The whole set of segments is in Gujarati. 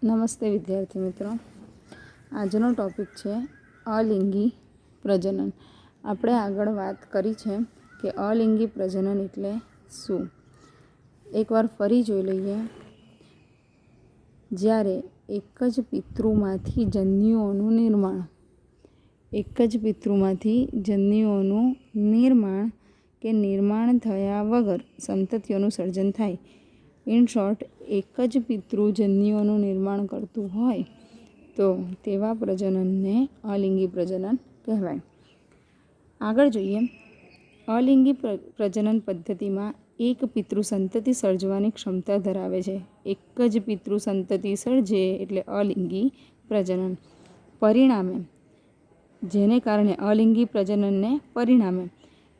નમસ્તે વિદ્યાર્થી મિત્રો, આજનો ટૉપિક છે અલિંગી પ્રજનન. આપણે આગળ વાત કરી છે કે અલિંગી પ્રજનન એટલે શું. એકવાર ફરી જોઈ લઈએ. જ્યારે એક જ પિતૃમાંથી નિર્માણ થયા વગર સંતતિઓનું સર્જન થાય. ઇન શોર્ટ, એક જ પિતૃ જન્યુઓનું નિર્માણ કરતું હોય તો તેવા પ્રજનનને અલિંગી પ્રજનન કહેવાય. આગળ જોઈએ. અલિંગી પ્રજનન પદ્ધતિમાં એક પિતૃ સંતતિ સર્જવાની ક્ષમતા ધરાવે છે. એક જ પિતૃ સંતતિ સર્જે એટલે અલિંગી પ્રજનન. જેને કારણે અલિંગી પ્રજનનને પરિણામે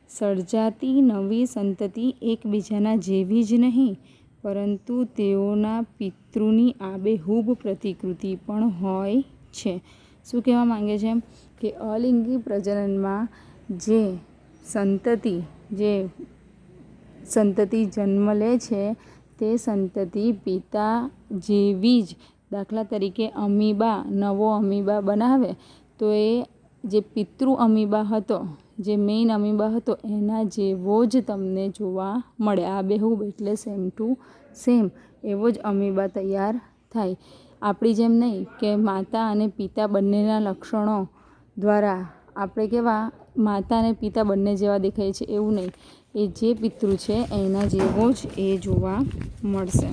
સર્જાતી નવી સંતતિ એકબીજાના જેવી જ નહીં, પરંતુ તેઓના પિતૃની આબેહૂબ પ્રતિકૃતિ પણ હોય છે. શું કહેવા માંગે છે કે અલિંગી પ્રજનનમાં જે સંતતિ જન્મ લે છે તે સંતતિ પિતા જેવી જ, દાખલા તરીકે નવો અમીબા બનાવે તો એ જે પિતૃ અમીબા હતો, જે મેઇન અમીબા હતો એના જેવો જ તમને જોવા મળે. આબેહૂબ એટલે સેમ ટુ સેમ એવો જ અમીબા તૈયાર થાય. આપણી જેમ નહીં કે માતા અને પિતા બંનેના લક્ષણો દ્વારા આપણે કેવા માતા અને પિતા બંને જેવા દેખાય છે, એવું નહીં. એ જે પિતૃ છે એના જેવો જ એ જોવા મળશે.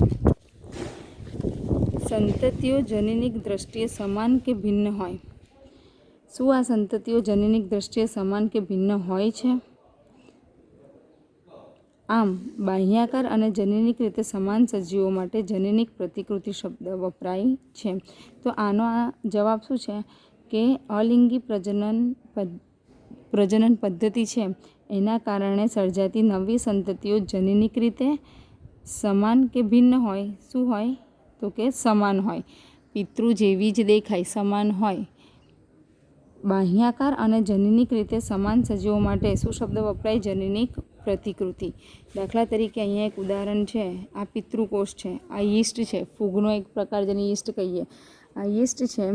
સંતતિઓ જનીનિક દ્રષ્ટિએ સમાન કે ભિન્ન હોય. શું આ સંતતિઓ જનીનિક દ્રષ્ટિએ સમાન કે ભિન્ન હોય છે? આમ બાહ્યાકાર અને જનીનિક રીતે સમાન સજીવો માટે જનીનિક પ્રતિકૃતિ શબ્દ વપરાય છે. તો આનો જવાબ શું છે કે અલિંગી પ્રજનન પદ્ધતિ છે એના કારણે સર્જાતી નવી સંતતિઓ જનીનિક રીતે સમાન કે ભિન્ન હોય. શું હોય તો કે સમાન હોય. પિતૃ જેવી જ દેખાય, સમાન હોય. બાહ્યાકાર અને જનીનિક રીતે સમાન સજીવો માટે શું શબ્દ વપરાય? જનીનિક પ્રતિકૃતિ. દાખલા તરીકે અહીંયા એક ઉદાહરણ છે. આ પિતૃકોષ છે, આ યીસ્ટ છે, ફૂગનો એક પ્રકાર જેને યીસ્ટ કહીએ. આ યીસ્ટ છે.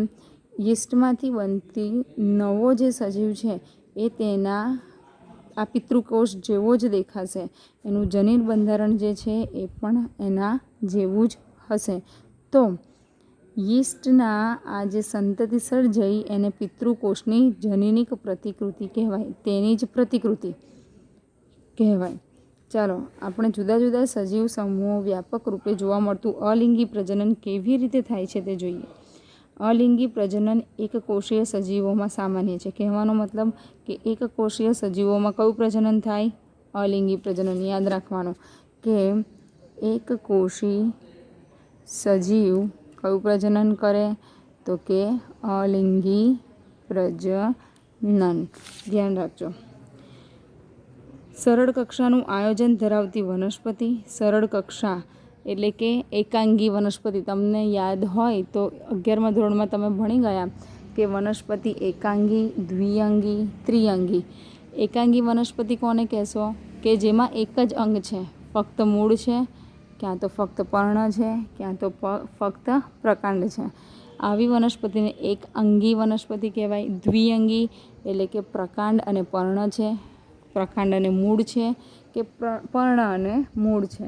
યીસ્ટમાંથી બનતી નવો જે સજીવ છે એ તેના આ પિતૃકોષ જેવો જ દેખાશે. એનું જનીન બંધારણ જે છે એ પણ એના જેવું જ હશે. તો યીસ્ટના આ જે સંતતિ સર્જાઈ એને પિતૃકોષની જનીનિક પ્રતિકૃતિ કહેવાય, તેની જ પ્રતિકૃતિ કહેવાય. ચાલો આપણે જુદા જુદા સજીવ સમૂહો વ્યાપક રૂપે જોવા મળતું અલિંગી પ્રજનન કેવી રીતે થાય છે તે જોઈએ. અલિંગી પ્રજનન એકકોષીય સજીવોમાં સામાન્ય છે. કહેવાનો મતલબ કે એકકોષીય સજીવોમાં કયું પ્રજનન થાય? અલિંગી પ્રજનન. યાદ રાખવાનું કે એકકોષી સજીવ કયું પ્રજનન કરે તો કે અલિંગી પ્રજનન. ધ્યાન રાખજો. સરળ કક્ષાનું આયોજન ધરાવતી વનસ્પતિ. સરળ કક્ષા એટલે કે એકાંગી વનસ્પતિ. તમને યાદ હોય તો 11મા ધોરણમાં તમે ભણી ગયા કે વનસ્પતિ એકાંગી, દ્વિઅંગી, ત્રિઅંગી. એકાંગી વનસ્પતિ કોને કહેશો? કે જેમાં એક જ અંગ છે, ફક્ત મૂળ છે, ક્યાં તો ફક્ત પર્ણ છે, ક્યાં તો ફક્ત પ્રકાંડ છે. આવી વનસ્પતિને એક અંગી વનસ્પતિ કહેવાય. દ્વિઅંગી એટલે કે પ્રકાંડ અને પર્ણ છે, પ્રકાંડ અને મૂળ છે, કે પર્ણ અને મૂળ છે.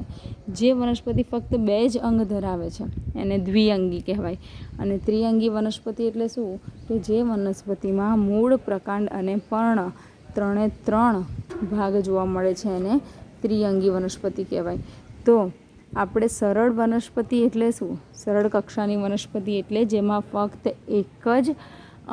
જે વનસ્પતિ ફક્ત બે જ અંગ ધરાવે છે એને દ્વિઅંગી કહેવાય. અને ત્રિઅંગી વનસ્પતિ એટલે શું? કે જે વનસ્પતિમાં મૂળ, પ્રકાંડ અને પર્ણ ત્રણે ત્રણ ભાગ જોવા મળે છે એને ત્રિઅંગી વનસ્પતિ કહેવાય. તો આપણે સરળ વનસ્પતિ એટલે શું? સરળ કક્ષાની વનસ્પતિ એટલે જેમાં ફક્ત એક જ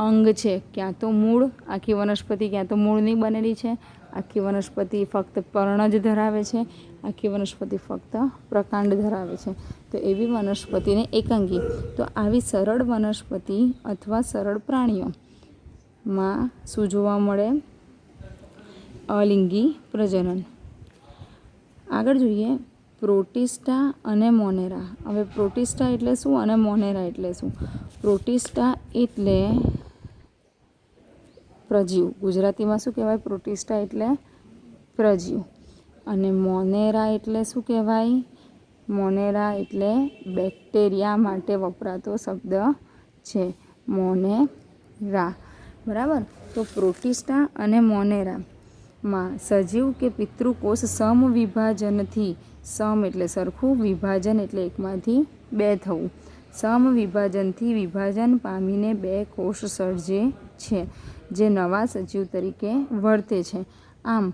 અંગ છે, ક્યાં તો મૂળ. આખી વનસ્પતિ ક્યાં તો મૂળની બનેલી છે, આખી વનસ્પતિ ફક્ત પર્ણ જ ધરાવે છે, આખી વનસ્પતિ ફક્ત પ્રકાંડ ધરાવે છે. તો એવી વનસ્પતિને એકાંગી. તો આવી સરળ વનસ્પતિ અથવા સરળ પ્રાણીઓમાં શું જોવા મળે? અલિંગી પ્રજનન. આગળ જોઈએ. પ્રોટિસ્ટા અને મોનેરા. હવે પ્રોટિસ્ટા એટલે શું અને મોનેરા એટલે શું? પ્રોટિસ્ટા એટલે પ્રજીવ. ગુજરાતીમાં શું કહેવાય? પ્રોટિસ્ટા એટલે પ્રજીવ. અને મોનેરા એટલે શું કહેવાય? મોનેરા એટલે બેક્ટેરિયા માટે વપરાતો શબ્દ છે, મોનેરા. બરાબર. તો પ્રોટિસ્ટા અને મોનેરામાં સજીવ કે પિતૃકોષ સમવિભાજનથી, સમ એટલે સરખું, વિભાજન એટલે એકમાંથી બે થવું, સમવિભાજનથી વિભાજન પામીને બે કોષ સર્જે છે, જે નવા સજીવ તરીકે વર્તે છે. આમ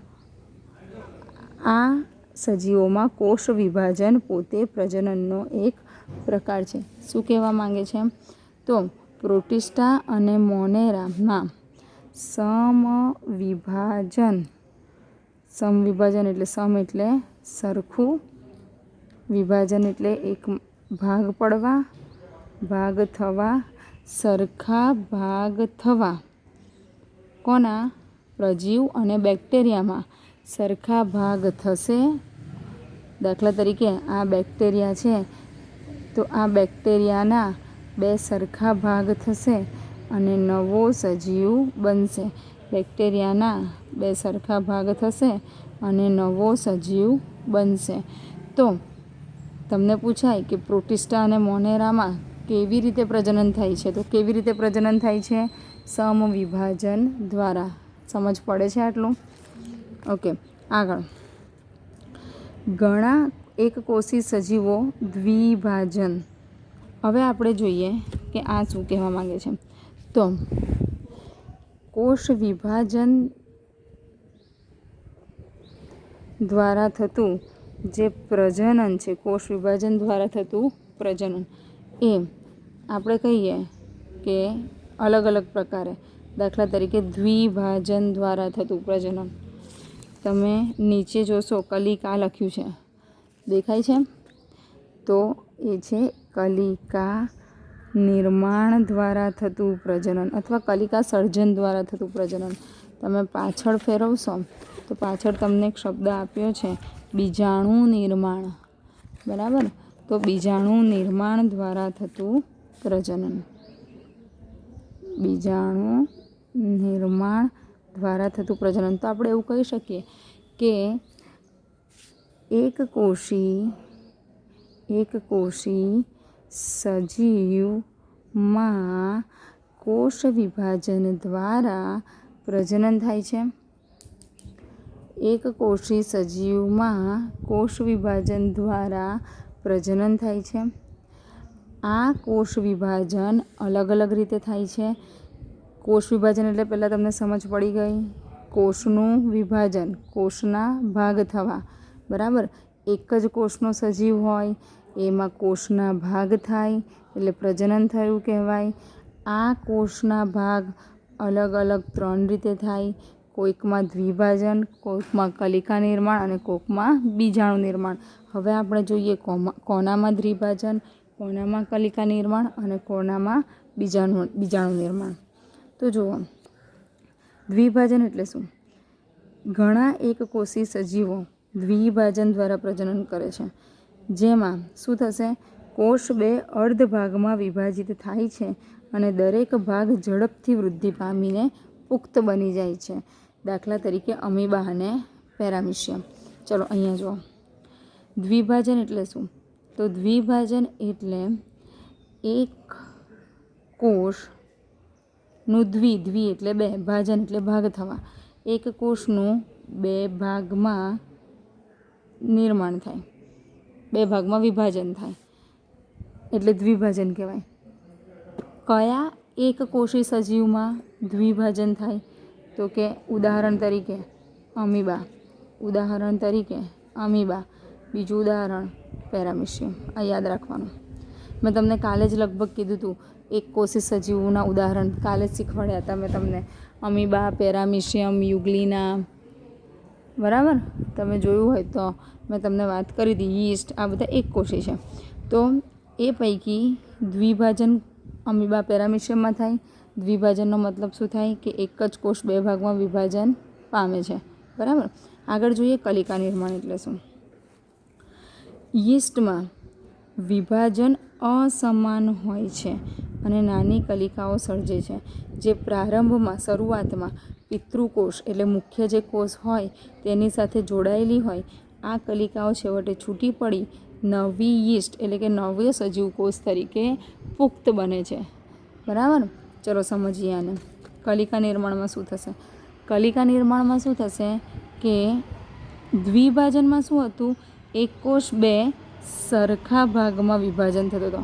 આ સજીવોમાં કોષ વિભાજન પોતે પ્રજનનનો એક પ્રકાર છે. શું કહેવા માંગે છે? તો પ્રોટિસ્ટા અને મોનેરામાં સમવિભાજન એટલે સમ એટલે સરખું, વિભાજન એટલે એક ભાગ પડવા, ભાગ થવા, સરખા ભાગ થવા. કોના? પ્રજીવ અને બેક્ટેરિયામાં સરખા ભાગ થશે. દાખલા તરીકે આ બેક્ટેરિયા છે તો આ બેક્ટેરિયાના બે સરખા ભાગ થશે અને નવો સજીવ બનશે. બેક્ટેરિયાના બે સરખા ભાગ થશે અને નવો સજીવ બનશે. તો તમને પૂછાય કે પ્રોટિસ્ટા અને મોનેરામાં કેવી રીતે પ્રજનન થાય છે? તો કેવી રીતે પ્રજનન થાય છે? સમવિભાજન દ્વારા. સમજ પડે છે આટલું? ઓકે, આગળ. ઘણા એકકોષી સજીવો દ્વિભાજન. હવે આપણે જોઈએ કે આ શું કહેવા માંગે છે. તો કોષ વિભાજન દ્વારા થતું જે પ્રજનન છે, કોષ વિભાજન દ્વારા થતું પ્રજનન, એ આપણે કહીએ કે અલગ અલગ પ્રકારે. દાખલા તરીકે દ્વિભાજન દ્વારા થતું પ્રજનન. તમે નીચે જોશો કલિકા લખ્યું છે, દેખાય છે? તો એ છે કલિકા નિર્માણ દ્વારા થતું પ્રજનન અથવા કલિકા સર્જન દ્વારા થતું પ્રજનન. તમે પાછળ ફેરવશો તો પાછળ તમને એક શબ્દ આપ્યો છે બીજાણુ નિર્માણ. બરાબર. તો બીજાણુ નિર્માણ દ્વારા થતું પ્રજનન. બીજાણુ નિર્માણ દ્વારા થતું પ્રજનન. તો આપણે એવું કહી શકીએ કે એકકોષી સજીવમાં કોષ વિભાજન દ્વારા પ્રજનન થાય છે. એકકોષી સજીવમાં કોષ વિભાજન દ્વારા પ્રજનન થાય છે. આ કોષ વિભાજન અલગ અલગ રીતે થાય છે. કોષ વિભાજન એટલે પહેલાં તમને સમજ પડી ગઈ. કોષનું વિભાજન, કોષના ભાગ થવા. બરાબર. એક જ કોષનો સજીવ હોય એમાં કોષના ભાગ થાય એટલે પ્રજનન થયું કહેવાય. આ કોષના ભાગ અલગ અલગ 3 રીતે થાય. કોઈકમાં દ્વિભાજન, કોઈકમાં કલિકા નિર્માણ અને કોઈકમાં બીજાણુ નિર્માણ. હવે આપણે જોઈએ કોનામાં દ્વિભાજન, કોનામાં કલિકા નિર્માણ અને કોનામાં બીજાણુ નિર્માણ. તો જુઓ, દ્વિભાજન એટલે શું? ઘણા એકકોષી સજીવો દ્વિભાજન દ્વારા પ્રજનન કરે છે, જેમાં શું થશે? કોષ 2 અર્ધ ભાગમાં વિભાજિત થાય છે અને દરેક ભાગ ઝડપથી વૃદ્ધિ પામીને પુખ્ત બની જાય છે. દાખલા તરીકે અમીબા અને પેરામીશિયમ. ચલો અહીંયા જુઓ. દ્વિભાજન એટલે શું? તો દ્વિભાજન એટલે એક કોષનું દ્વિ એટલે 2, ભાજન એટલે ભાગ થવા. એક કોષનું 2 ભાગમાં નિર્માણ થાય, 2 ભાગમાં વિભાજન થાય એટલે દ્વિભાજન કહેવાય. કયા એકકોષી સજીવમાં દ્વિભાજન થાય? તો કે ઉદાહરણ તરીકે અમીબા, બીજું ઉદાહરણ પેરામીશિયમ. આ યાદ રાખવાનું. મેં તમને કાલે જ લગભગ કીધું હતું એકકોષી સજીવોના ઉદાહરણ કાલે જ શીખવાડ્યા હતા મેં તમને. અમીબા, પેરામીશિયમ, યુગ્લિના. બરાબર. તમે જોયું હોય તો મેં તમને વાત કરી હતી. યીસ્ટ, આ બધા એકકોષી છે. તો એ પૈકી દ્વિભાજન અમીબા, પેરામીશિયમમાં થાય. દ્વિભાજનનો મતલબ શું થાય? કે એક જ કોષ 2 ભાગમાં વિભાજન પામે છે. બરાબર. આગળ જોઈએ કલિકા નિર્માણ એટલે શું? યીસ્ટમાં વિભાજન અસમાન હોય છે અને નાની કલિકાઓ સર્જે છે, જે શરૂઆતમાં પિતૃકોષ એટલે મુખ્ય જે કોષ હોય તેની સાથે જોડાયેલી હોય. આ કલિકાઓ છેવટે છૂટી પડી નવી યીસ્ટ એટલે કે નવી સજીવ કોષ તરીકે પુખ્ત બને છે. બરાબર. ચલો સમજીએ આને. કલિકા નિર્માણમાં શું થશે? કલિકા નિર્માણમાં શું થશે કે દ્વિભાજનમાં શું હતું? એક કોષ બે સરખા ભાગમાં વિભાજન થતો હતો.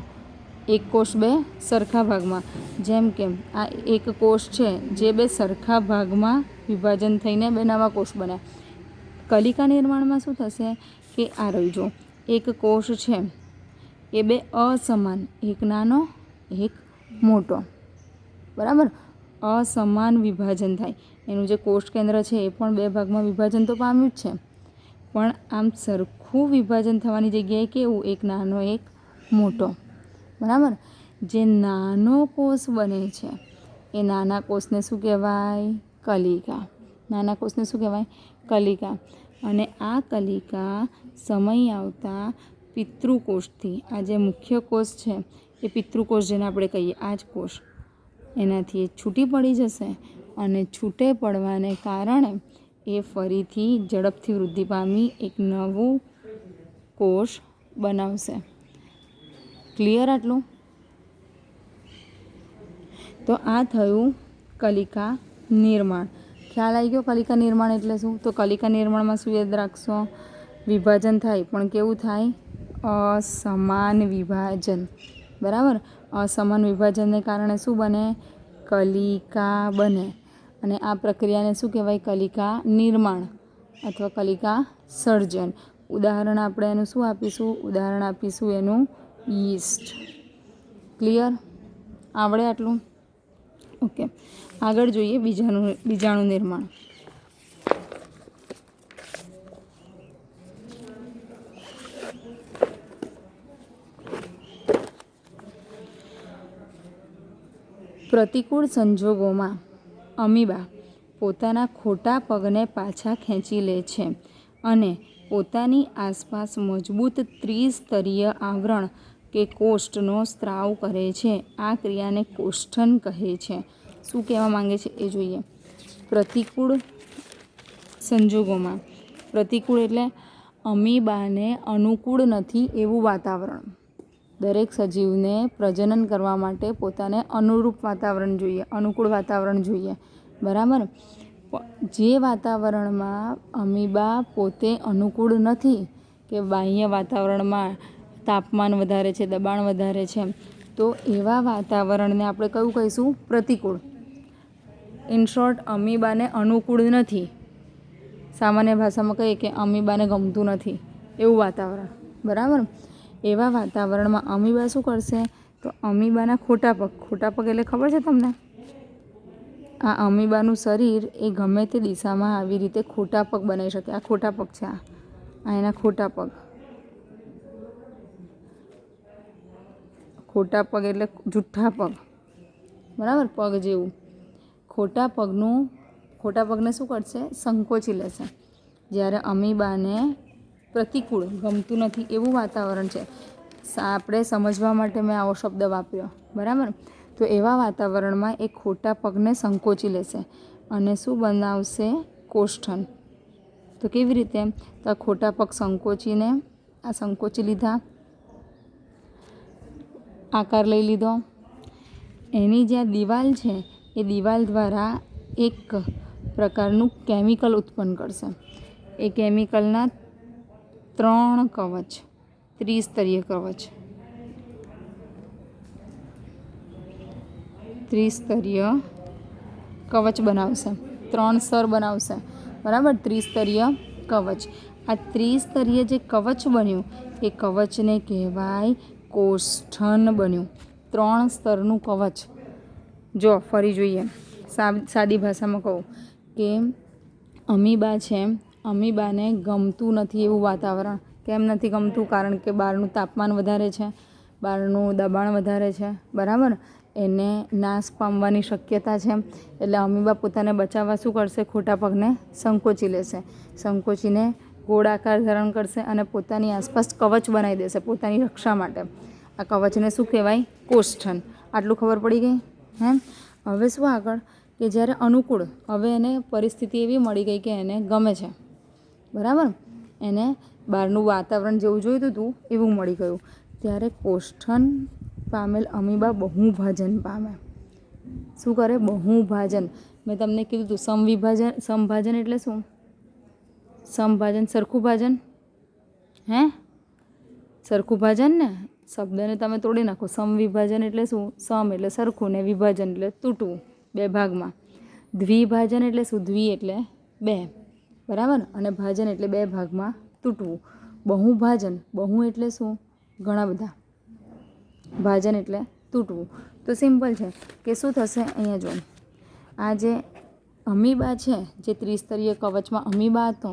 એક કોષ બે સરખા ભાગમાં, જેમ કે આ એક કોષ છે જે બે સરખા ભાગમાં વિભાજન થઈને બે નવા કોષ બન્યા. કલિકા નિર્માણમાં શું થશે કે આ રહ્યું જો એક કોષ છે એ બે અસમાન, એક નાનો એક મોટો, બરાબર, અસમાન વિભાજન થાય. એનું જે કોષ કેન્દ્ર છે એ પણ બે ભાગમાં વિભાજન તો પામ્યું જ છે, પણ આમ સરખું વિભાજન થવાની જગ્યાએ કેવું? એક નાનો એક મોટો. બરાબર. જે નાનો કોષ બને છે એ નાના કોષને શું કહેવાય? કલિકા. નાના કોષને શું કહેવાય? કલિકા. અને આ કલિકા સમય આવતા પિતૃકોષથી, આ જે મુખ્ય કોષ છે એ પિતૃકોષ જેને આપણે કહીએ, આ જ કોષ, એનાથી એ છૂટી પડી જશે અને છૂટે પડવાને કારણે એ ફરીથી ઝડપથી વૃદ્ધિ પામી એક નવું કોષ બનાવશે. ક્લિયર આટલું? તો આ થયું કલિકા નિર્માણ. ખ્યાલ આવી ગયો કલિકા નિર્માણ એટલે શું? તો કલિકા નિર્માણમાં શું યાદ રાખશો? વિભાજન થાય, પણ કેવું થાય? અસમાન વિભાજન. બરાબર. અસમાન વિભાજનને કારણે શું બને? કલિકા બને. અને આ પ્રક્રિયાને શું કહેવાય? કલિકા નિર્માણ અથવા કલિકા સર્જન. ઉદાહરણ આપણે એનું શું આપીશું? ઉદાહરણ આપીશું એનું યીસ્ટ. ક્લિયર? આવડે આટલું? ઓકે. આગળ જોઈએ બીજાણુ નિર્માણ. પ્રતિકૂળ સંજોગોમાં અમીબા પોતાના ખોટા પગને પાછા ખેંચી લે છે અને પોતાની આસપાસ મજબૂત ત્રિસ્તરીય આવરણ કે કોષ્ઠનો સ્ત્રાવ કરે છે. આ ક્રિયાને કોષ્ઠન કહે છે. શું કહેવા માંગે છે એ જોઈએ. પ્રતિકૂળ સંજોગોમાં, પ્રતિકૂળ એટલે અમીબાને અનુકૂળ નથી એવું વાતાવરણ. દરેક સજીવને પ્રજનન કરવા માટે પોતાને અનુરૂપ વાતાવરણ જોઈએ, અનુકૂળ વાતાવરણ જોઈએ. બરાબર. જે વાતાવરણમાં અમીબા પોતે અનુકૂળ નથી, કે બાહ્ય વાતાવરણમાં તાપમાન વધારે છે, દબાણ વધારે છે, તો એવા વાતાવરણને આપણે કયું કહીશું? પ્રતિકૂળ. ઇન શોર્ટ, અમીબાને અનુકૂળ નથી. સામાન્ય ભાષામાં કહીએ કે અમીબાને ગમતું નથી એવું વાતાવરણ. બરાબર. એવા વાતાવરણમાં અમીબા શું કરશે? તો અમીબાના ખોટા પગ. ખોટા પગ એટલે ખબર છે તમને? આ અમીબાનું શરીર એ ગમે તે દિશામાં આવી રીતે ખોટા પગ બનાવી શકે. આ ખોટા પગ છે, આ એના ખોટા પગ. ખોટા પગ એટલે જુઠ્ઠા પગ. બરાબર. પગ જેવું. ખોટા પગને શું કરશે? સંકોચી લેશે. જ્યારે અમીબાને પ્રતિકૂળ, ગમતું નથી એવું વાતાવરણ છે, આપણે સમજવા માટે મેં આવો શબ્દ વાપર્યો. બરાબર. તો એવા વાતાવરણમાં એ ખોટા પગને સંકોચી લેશે અને શું બનાવશે? કોષ્ઠન. તો કેવી રીતે? તો આ ખોટા પગ સંકોચીને, આ સંકોચી લીધા, આકાર લઈ લીધો. એની જે દિવાલ છે એ દિવાલ દ્વારા એક પ્રકારનું કેમિકલ ઉત્પન્ન કરશે. એ કેમિકલના 3 કવચ, ત્રિસ્તરીય કવચ, ત્રિસ્તરીય કવચ બનાવશે. 3 સ્તર બનાવશે. બરાબર. ત્રિસ્તરીય કવચ. આ ત્રિસ્તરીય જે કવચ બન્યું એ કવચને કહેવાય કોષ્ઠન બન્યું. 3 સ્તરનું કવચ. જો ફરી જોઈએ, સાદી ભાષામાં કહું કે અમીબા છે, અમીબાને ગમતું નથી એવું વાતાવરણ. કેમ નથી ગમતું? કારણ કે બહારનું તાપમાન વધારે છે, બહારનું દબાણ વધારે છે. બરાબર. એને નાશ પામવાની શક્યતા છે. એટલે અમીબા પોતાને બચાવવા શું કરશે? ખોટા પગને સંકોચી લેશે. સંકોચીને ગોળાકાર ધારણ કરશે અને પોતાની આસપાસ કવચ બનાવી દેશે પોતાની રક્ષા માટે. આ કવચને શું કહેવાય? કોષ્ઠન. આટલું ખબર પડી ગઈ? હવે શું આગળ? કે જ્યારે અનુકૂળ, હવે એને પરિસ્થિતિ એવી મળી ગઈ કે એને ગમે છે. બરાબર. એને બહારનું વાતાવરણ જેવું જોઈતું હતું એવું મળી ગયું. ત્યારે કોષ્ઠન પામેલ અમીબા બહુભાજન પામે. શું કરે? બહુભાજન. મેં તમને કીધું હતું સમભાજન એટલે શું? સમભાજન સરખું ભાજન, હે સરખું ભાજન ને. શબ્દને તમે તોડી નાખો. સમવિભાજન એટલે શું? સમ એટલે સરખું ને વિભાજન એટલે તૂટવું, બે ભાગમાં. દ્વિભાજન એટલે શું? દ્વિ એટલે બે, બરાબર. અને ભાજન એટલે બે ભાગમાં તૂટવું. બહુભાજન, બહુ એટલે શું? ઘણા બધા, ભાજન એટલે તૂટવું. તો સિમ્પલ છે કે શું થશે? અહીંયા જો, આ જે અમીબા છે, જે ત્રિસ્તરીય કવચમાં અમીબા હતો,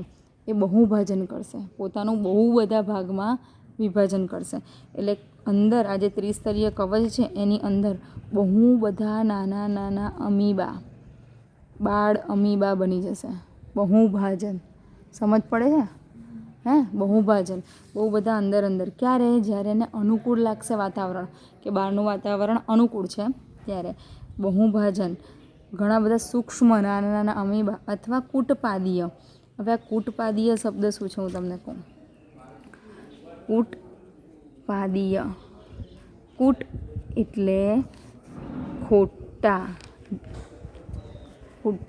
એ બહુભાજન કરશે, પોતાનું બહુ બધા ભાગમાં વિભાજન કરશે. એટલે અંદર આ જે ત્રિસ્તરીય કવચ છે એની અંદર બહુ બધા નાના નાના અમીબા, બાળ અમીબા બની જશે. બહુભાજન, સમજ પડે છે? હે, બહુભાજન, બહુ બધા અંદર અંદર. ક્યારે? જ્યારે એને અનુકૂળ લાગશે વાતાવરણ, કે બહારનું વાતાવરણ અનુકૂળ છે ત્યારે. બહુભાજન, ઘણા બધા સૂક્ષ્મ નાના નાના અમીબા અથવા કૂટપાદીય. હવે આ કૂટપાદીય શબ્દ શું છે હું તમને કહું. કૂટપાદીય, કૂટ એટલે ખોટા.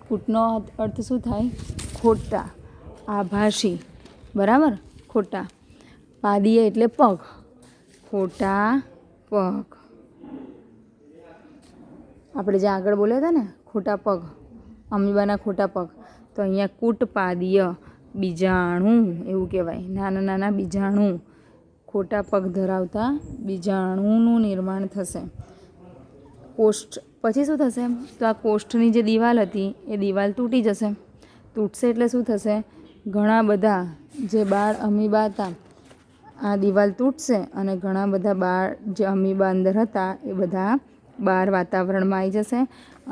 કૂટનો અર્થ શું થાય? ખોટા, આભાસી, બરાબર. ખોટા. પાદીય એટલે પગ, ખોટા પગ. આપણે જે આગળ બોલ્યા હતા ને, ખોટા પગ, અમીબાના ખોટા પગ. તો અહીંયા કૂટપાદીય, બીજાણુ એવું કહેવાય. નાના નાના બીજાણુ, ખોટા પગ ધરાવતા બીજાણુનું નિર્માણ થશે. કોષ્ઠ પછી શું થશે? તો આ કોષ્ઠની જે દિવાલ હતી એ દિવાલ તૂટી જશે. તૂટશે એટલે શું થશે? ઘણા બધા જે બાળ અમીબા હતા, આ દિવાલ તૂટશે અને ઘણા બધા બાળ જે અમીબા અંદર હતા એ બધા બહાર વાતાવરણમાં આવી જશે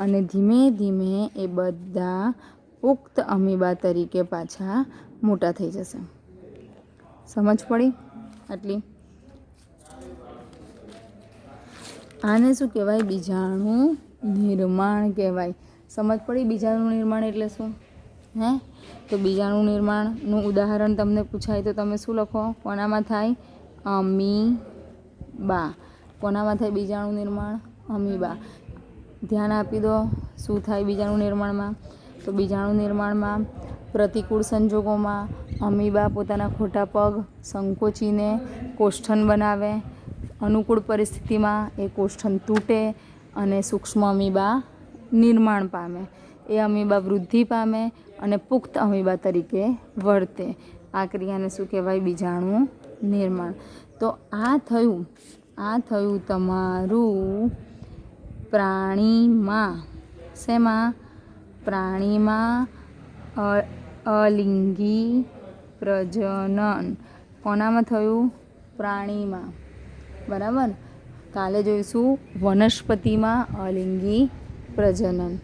અને ધીમે ધીમે એ બધા પુખ્ત અમીબા તરીકે પાછા મોટા થઈ જશે. સમજ પડી આટલી? આને શું કહેવાય? બીજાણુ નિર્માણ કહેવાય. સમજ પડી? બીજાણુ નિર્માણ એટલે શું? હે, તો બીજાણુ નિર્માણનું ઉદાહરણ તમને પૂછાય તો તમે શું લખો? કોનામાં થાય? અમીબા. કોનામાં થાય બીજાણુ નિર્માણ? અમીબા. ધ્યાન આપી દો, શું થાય બીજાણુ નિર્માણમાં? તો બીજાણુ નિર્માણમાં પ્રતિકૂળ સંજોગોમાં અમીબા પોતાના ખોટા પગ સંકોચીને કોષ્ઠન બનાવે. અનુકૂળ પરિસ્થિતિમાં એ કોષ્ઠન તૂટે અને સૂક્ષ્મ અમીબા નિર્માણ પામે. એ અમીબા વૃદ્ધિ પામે અને પુખ્ત અમીબા તરીકે વર્તે. આ ક્રિયાને શું કહેવાય? બીજાણુ નિર્માણ. તો આ થયું તમારું પ્રાણીમાં. શેમાં? પ્રાણીમાં અલિંગી પ્રજનન. કોનામાં થયું? પ્રાણીમાં, બરાબર. કાલે જોઈશું વનસ્પતિમાં અલિંગી પ્રજનન.